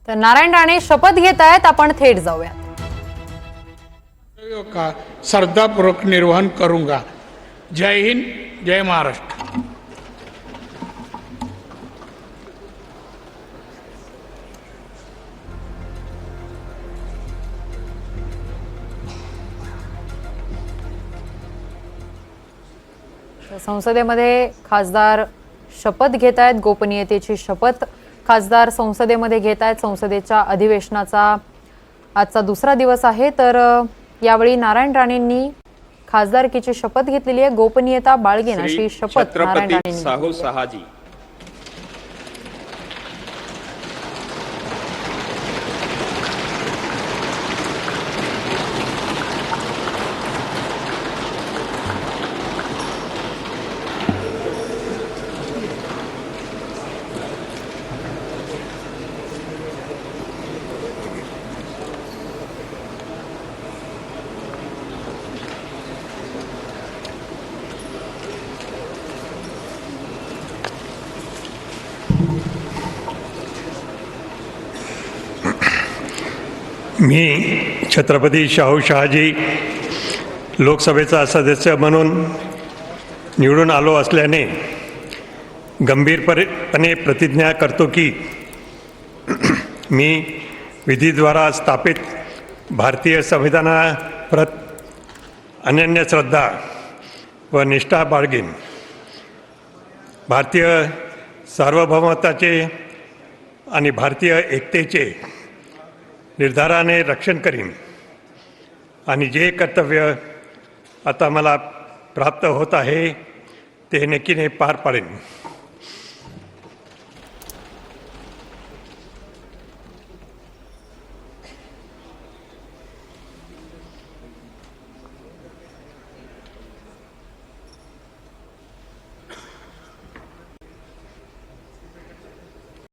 तर नारायण राणे शपथ घेत आहेत, आपण थेट जाऊया। का श्रद्धापूर्वक निर्वहन करूंगा। जय हिंद, जय महाराष्ट्र। संसदेमध्ये खासदार शपथ घेत आहेत, गोपनीयतेची शपथ खासदार संसदेमध्ये घेत आहेत। संसदेच्या अधिवेशनाचा आजचा दुसरा दिवस आहे, तर यावेळी नारायण राणेंनी खासदारकीची शपथ घेतलेली आहे। गोपनीयता बाळगेन अशी शपथ नारायण राणेंनी साहू सहाजी। मी छत्रपती शाहू शहाजी लोकसभेचा सदस्य म्हणून निवडून आलो असल्याने गंभीरपणे प्रतिज्ञा करतो की मी विधीद्वारा स्थापित भारतीय संविधानाप्रत अनन्य श्रद्धा व निष्ठा बाळगेन। भारतीय सार्वभौमत्वाचे आणि भारतीय एकतेचे निर्धाराने रक्षण करीन आणि जे कर्तव्य आता मला प्राप्त होत आहे ते नक्कीने पार पाडेन।